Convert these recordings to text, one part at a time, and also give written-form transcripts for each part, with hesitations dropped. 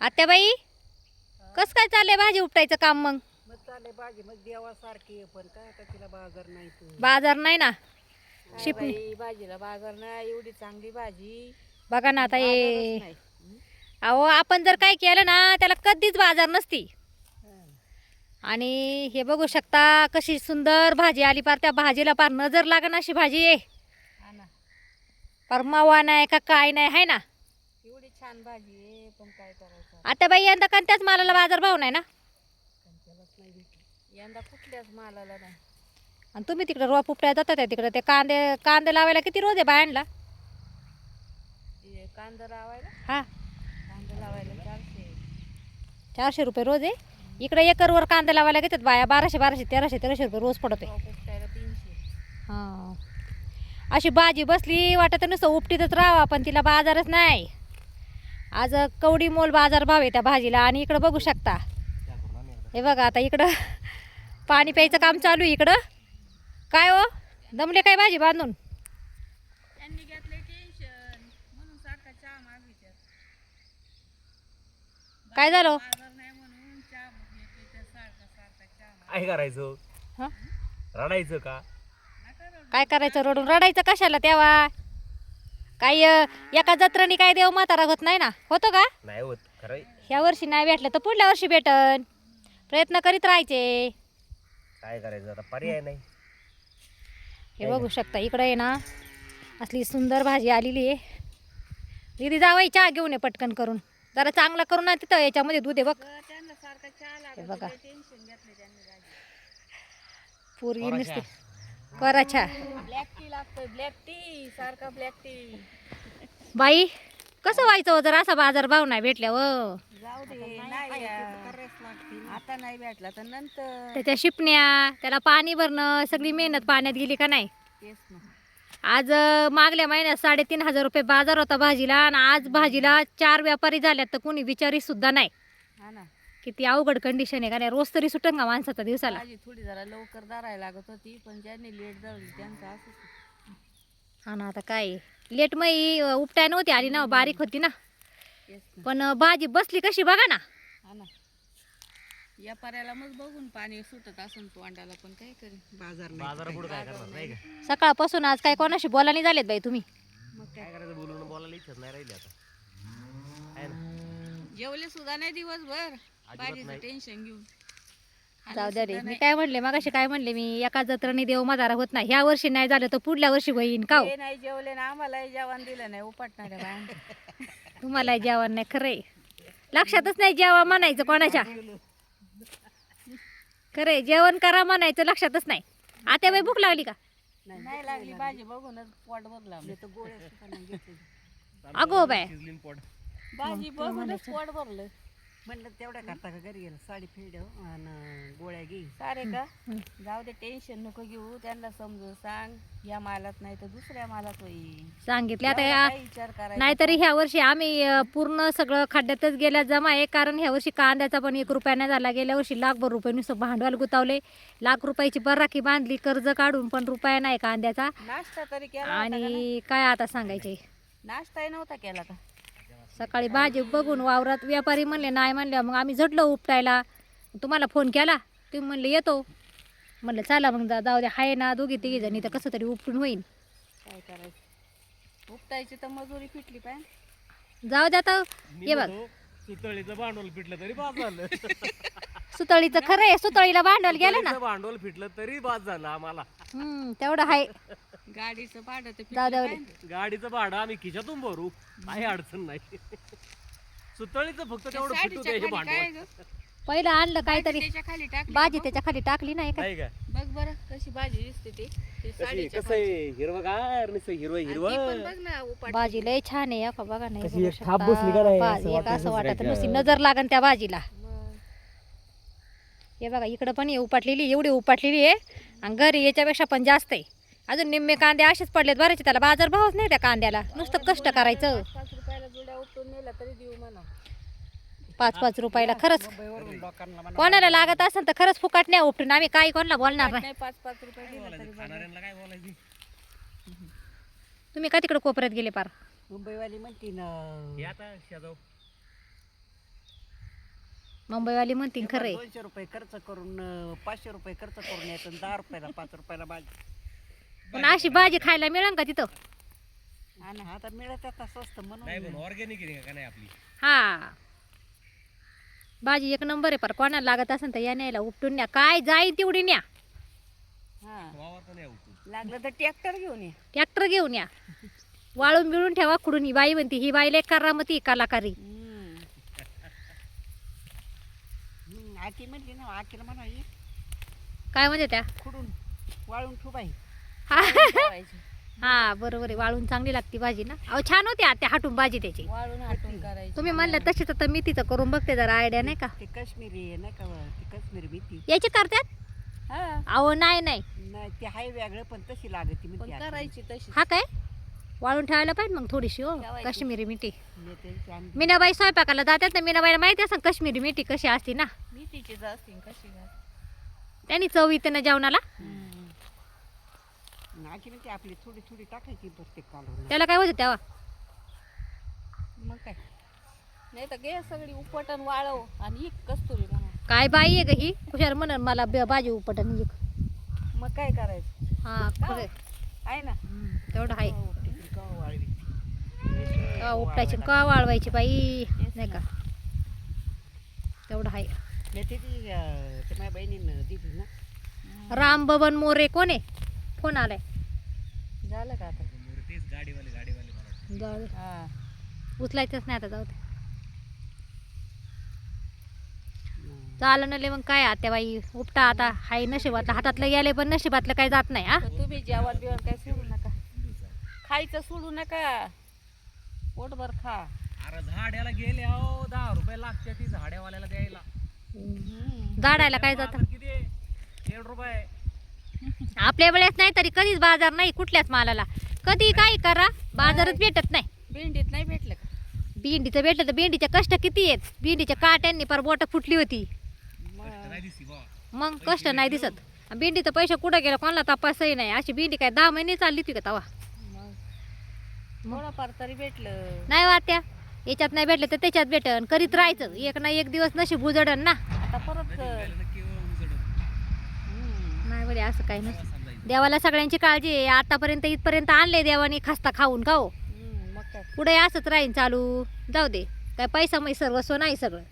आत्याबाई कस काय चाललंय भाजी उपटायचं काम मग? मग चालले भाजी मग देवासारखी आहे, पण काय आता तिला बाजार नाही तर. बाजार नाही ना. काय शिपणी बाई, भाजीला बाजार नाही, एवढी चांगली भाजी बघा ना आता बाजारच हे. नाही. अहो आपण जर काय केलं ना त्याला कधीच बाजार नसती. आणि हे बघू शकता कशी सुंदर भाजी आली, पार त्या भाजीला पार नजर लागण अशी भाजी आहे. हा ना, पार मावा नाही का काय नाही आहे ना. एवढी छान भाजी आहे, पण काय करायचं आत्याबाई यंदा कोणत्याच मालाला बाजार भाव नाही ना. यंदा कुठल्याच मालाला नाही. आणि तुम्ही तिकडे रोप उपटायला जातात तिकडे ते कांदे लावायला किती रोज आहे बायांना? हे कांदा लावायला हा, 400 रुपये रोज आहे. इकडे एकरवर कांदा लावायला घेतात बाया 1200 1300 रुपये रोज पडतोय. उपटायला 300. हां, अशी भाजी बसली वाटत नुसतं उपटीतच राहावा, पण तिला बाजारच नाही. आज कवडी मोल बाजार भाव आहे त्या भाजीला. आणि इकडं बघू शकता, हे बघा आता इकडं पाणी प्यायचं काम चालू आहे इकडं. काय हो, दमले काय भाजी बांधून? त्यांनी घेतले टेन्शन म्हणून सारखा चहा मागितला. काय झालं? बाजार नाही म्हणून चहा घेतली, सारखा चहा. काय करायचं? हं? रडायचं का? काय करायचं रडून? रडायचं कशाला तेव्हा? काही एका जत्राने काय देव म्हातारा होत नाही ना. होतो का? नाही होत खरं. ह्या वर्षी नाही भेटलं तर पुढल्या वर्षी भेटन. प्रयत्न करीत राहायचे. काय करायचं आता, पर्याय नाही. हे बघू शकता इकडं आहे ना, असली सुंदर भाजी आलेली आहे. दीदी जावई चहा घेऊन ये पटकन करून, जरा चांगला करून ना. तिथं याच्यामध्ये दूध आहे बघ. त्यांना सारखा चहा हे लागत, बघा टेन्शन घेतलं त्यांनी भाजी. पूर्वी नुसती करा चहा. ब्लॅक टी लागतोय, ब्लॅक टी, सारखा ब्लॅक टी. बाई कसं व्हायचं हो जर असा बाजार भाव नाही भेटल्यावर? जाऊ दे, नाही आता नाही भेटला तर नंतर. त्याच्या शिपण्या, त्याला पाणी भरणं, सगळी मेहनत पाण्यात गेली का नाही? तेच ना. आज मागल्या महिन्यात 3500 रुपये बाजार होता भाजीला, आणि आज भाजीला 4 व्यापारी झाल्यात तर कोणी विचारी सुद्धा नाही. हा ना, किती अवघड कंडिशन आहे का नाही? रोज तरी सुटन का माणसाचा दिवसाला? भाजी थोडी जरा लवकर धरायला लागत होती, पण ज्यांनी लेट धरली त्यांचं असंच. हा ना, आता काय लेट मग उपटाय नव्हती आली ना, बारीक होती ना. तेच ना. पण भाजी बसली कशी बघा ना. हा ना, व्यापाऱ्याला मग बघून पाणी सुटत असून तोंडाला, पण काय करेल. बाजार नाही. बाजार पुढे काय करणार नाही का? सकाळपासून आज काय कोणाशी बोला नाही झालेत बाई तुम्ही? मग काय करायचं, बोलून बोलायला इच्छाच नाही राहिली आता. आहे ना? जेवले सुद्धा नाही दिवसभर, अजिबात भाजीचं नाही. टेन्शन घेऊन. जाऊ द्या रे. मी काय म्हणले मगाशी, काय म्हणले मी, एका जत्राने देव म्हातारा होत नाही. ह्या वर्षी नाही झालं तर पुढल्या वर्षी होईन का हो? ते नाही जेवले ना, आम्हाला जेवण दिलं नाही उपाटणाऱ्या बायांना. तुम्हाला जेवण नाही खरंय, लक्षातच नाही जेवण म्हणायचं कोणाच्या. खरंय, जेवण करा म्हणायचं लक्षातच नाही. आता बाई भूक लागली का? नाही लागली, भाजी बघूनच पोट भरला. तर गोळ्या सुद्धा नाही घेतली. अगो बाय, शिजलीन पोट. भाजी बघूनच पोट भरलं. म्हणलं तेवढ्या करता का घरी गेलं साडी फेडव आणि गोळ्या घे. सारे का जाऊ दे, टेन्शन नको घेऊ. त्यांना समजून सांग, या मालात नाही तर दुसऱ्या मालात होईल. सांगितले आता एवढा या. काय विचार करायचा? नाहीतरी ह्या वर्षी आम्ही पूर्ण सगळं खड्ड्यातच गेल्या जमा आहे. कारण ह्या वर्षी कांद्याचा पण 1 रुपया नाही झाला. गेल्या वर्षी लाखभर रुपये नुसतं भांडवल गुतावले. लाख रुपयाची बराकी बांधली कर्ज काढून, पण रुपया नाही कांद्याचा. नाश्ता तरी केला होता का नाही? आणि काय आता सांगायचे. नाश्ताही नव्हता केला का? सकाळी भाजी बघून वावरात व्यापारी म्हणले नाही, म्हणल्या मग आम्ही झटलो उपटायला. तुम्हाला फोन केला, तुम्ही म्हणले येतो. म्हणलं चला मग जाऊ द्या, हाय ना दोघी तिघी जणी तर कसं तरी उपटून होईल. काय करायचं, उपटायची तर मजुरी फिटली पाहिजे. जाऊ द्या तर. हे बघ, सुतळीचं भांडवल फिटलं तरी बाद झालं. सुतळीचं खरं आहे, सुतळीला भांडवल गेलं ना. सुतळीचं भांडवल फिटलं तरी बाद झालं आम्हाला. तेवढं आहे. गाडीचं भाडं तर जाऊ द्या. गाडीचं भाडं आम्ही खिशातून भरू, काही अडचण नाही. सुतळीचं फक्त तेवढं फिटू साडीच्या द्यायचे खाली काय भांडवल. ग? पहिलं आणलं काहीतरी त्याच्या खाली टाकली भाजी का त्याच्या खाली टाकली नाही का? नाही का? बघ बरं कशी भाजी दिसते ती. ते कशी साडीच्या कसं आहे, हिरवगार नुसतं हिरवं खाली. हिरवं. ती पण बघ ना उपाट. भाजी लय छान आहे का बघा नाही. कशी बघू एक शकता. थाप बसली का नाही, भाजी असं एक असं वाटतं वाटत नुसती दुसऱ्याच्या. नजर लागन त्या भाजीला. मग हे बघा इकडं पण उपटलेली, एवढी उपटलेली आहे. आणि घरी याच्यापेक्षा पण जास्त आहे. अजून निम्मे कांदे असेच पडलेत भरायचे. त्याला बाजार भावच नाही त्या कांद्याला, नुसतं कष्ट करायचं. 5 रुपयाला जुड्या उपटून नेला तरी देऊ म्हणा. 5-5 रुपयाला खरंच. मुंबईवरून लोकांना म्हणा कोणाला लागत असेल तर खरंच फुकट नाही उपटून. आम्ही काही कोणाला बोलणार नाही. नाही 5-5 रुपये दिले तरी बरं. खाणाऱ्यांना काय बोलायची? तुम्ही का तिकडे कोपऱ्यात गेले पार? मुंबईवाली म्हणती ना हे आता शेजाव मुंबईवाली म्हणतील खरंय. 200 रुपये खर्च करून 500 रुपये खर्च करून यायचं 10 रुपयाला 5 रुपयाला भाजी. पण अशी भाजी खायला मिळेल का तिथं? आणि आता मिळत आता स्वस्त नाही म्हणून पण ऑर्गॅनिक आहे का नाही आपली. हा भाजी एक नंबर आहे. पर कोणाला लागत असेल तर या न्यायला उपटून न्या. काय जाईल तेवढी न्या. हा वावर तर नाही उठून. लागलं तर ट्रॅक्टर घेऊन ये. ट्रॅक्टर घेऊन या. वाळून बिळून ठेवा कुडून. ही बाई म्हणती ही बाई लय करामती कलाकारी. आकी म्हणली ना आकीला म्हणा ये काय म्हणजे त्या? खुडून वाळून ठुबाई. करायची. हा बरोबर आहे. वाळून चांगली लागते भाजी ना. अहो छान होती आत्या हाटून भाजी त्याची. वाळून हाटून करायची. तुम्ही म्हणलं तशीच तर मी तिचं करून बघते जरा आयडिया नाही का. ते काश्मीरी आहे नाही का ती काश्मीरी मेथी. याची करतात? हा अहो नाही नाही. नाही ते हाय वेगळं पण तशी लागत ती पण म्हणते आकी. करायची तशी. हा काय वाळून ठेवायला पाहिजे मग थोडीशी हो ठेवायची. काश्मीरी मिठी. मेथीची आंबी. मीनाबाई स्वयंपाकाला जातात ना. मीनाबाईला माहिती असं काश्मीरी मिठी कशी असते ना. मी तिची जास्ती कशी घाल. त्यांनी चव येते ना जेवणाला. आकी म्हणते आपली थोडी थोडी टाकायची प्रत्येक कालवण. त्याला काय होतं तेव्हा? मग काय नाही तर घे सगळी उपटन वाळव आणि एक कस्तुरी म्हणा. काय बाई आहे ग ही हुशार म्हणून मला भाजी उपटन एक. मग काय करायचं हा खरं आहे ना. तेवढं आहे. कवा वाळवी. का उपटायची का वाळवायची बाई नाही का. तेवढं आहे. मेथीची ते माझ्या बहिणीनं दिली ना. राम बबन मोरे कोण आहे? फोन आलाय. झालं का आता. तेच गाडीवाले मला वाटतं. जाऊ दे. हा उचलायचंच नाही आता जाऊ दे. चालं नले मग काय आता बाई उपटा आता हाय नशिबातलं हातातलं गेले पण नशिबातलं काय जात नाही. हा तर तुम्ही जेवण बिवण काय सोडू नका. खायचं सोडू नका. पोटभर खा. अरे झाड्याला गेले अहो 10 रुपये लागते ती झाड्यावाल्याला द्यायला. झाडायला काय जात बाजार किती आहे? 1.5 रुपये. आपल्या वेळेस नाही तरी कधीच बाजार नाही कुठल्याच मालाला. कधी काही करा बाजारच भेटत नाही. भेंडीत नाही भेटलं का. भेंडीचं भेटलं तर भेंडीचे कष्ट किती आहेत. भेंडीच्या काट्यांनी पर बोट फुटली होती. कष्ट नाही दिसती बा. मग कष्ट नाही दिसत. भेंडीचं पैसे कुठं गेलं कोणाला तपासही नाही. अशी भेंडी काय 10 महिने चालली होती का तवा. मग थोडंफार तरी भेटलं. नाही वाट्या याच्यात नाही भेटलं तर त्याच्यात भेटन करीत राहायचं. एक ना एक दिवस नशीब उजडन ना. आता परत कर. नक्की उजडत. नाही बरे असं काही नसतं. समजायचं. देवाला सगळ्यांची काळजी आहे. आतापर्यंत इथपर्यंत आणले देवाने खस्ता खाऊन खाऊ. मग काय. पुढे असंच राहीन चालू. जाऊ दे काय पैसा मै सर्वस्व नाही. सगळं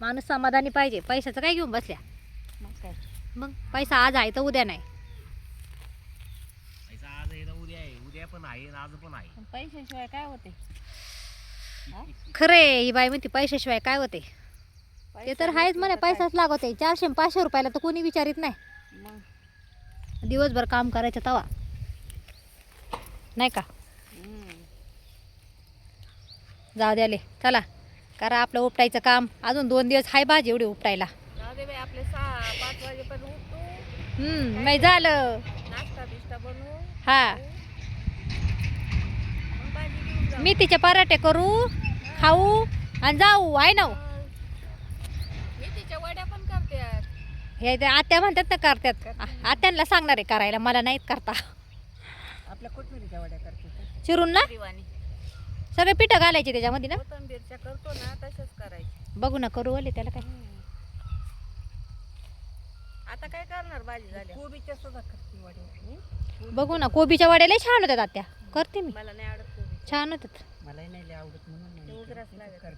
माणूस समाधानी पाहिजे. पैशाचं काय घेऊन बसल्या. मग काय. मग पैसा आज आहे तर उद्या नाही. पैसा आज आहे ना उद्या आहे. उद्या पण आहे आणि आज पण आहे. पण पैशाशिवाय काय होते. खरे ही बाई म्हणते पैशाशिवाय काय होते. ते तर आहेच म्हणे पैसाच लागत आहे. 400-500 रुपयाला तर कोणी विचारित नाही. मग दिवसभर काम करायचं तवा नाही का. जाऊ द्याले चला करा आपलं उपटायचं काम. अजून 2 दिवस हाय भाजी एवढी उपटायला. जाऊ दे बाई आपले 6-5 वाजेपर्यंत उठतो. नाही झालं. नाश्ता बिष्टा बनवू. हा मग भाजी घेऊन जाऊ. मेथीचे पराठे करू खाऊ आणि जाऊ आहे ना. मेथीच्या वड्या पण करतात. हे ते आत्या म्हणतात ना करतात. आत्यांना सांगणार आहे करायला मला नाहीत करता. आपल्या कोथमिरीच्या वड्या करते. चिरून ना दिवाणी सगळे पिठं घालायचे त्याच्यामध्ये ना. कोथिंबीरच्या करतो ना तसंच करायची. बघू ना करू आले त्याला काय. आता काय करणार भाजी झाली. कोबीच्या सुद्धा करते वड्या. बघू ना कोबीच्या वड्याला छान होत्यात आत्या. करते मी मला नाही आवडत कोबी. छान होतात. मलाही नाही लय आवडत म्हणून ते उघडाच लागत.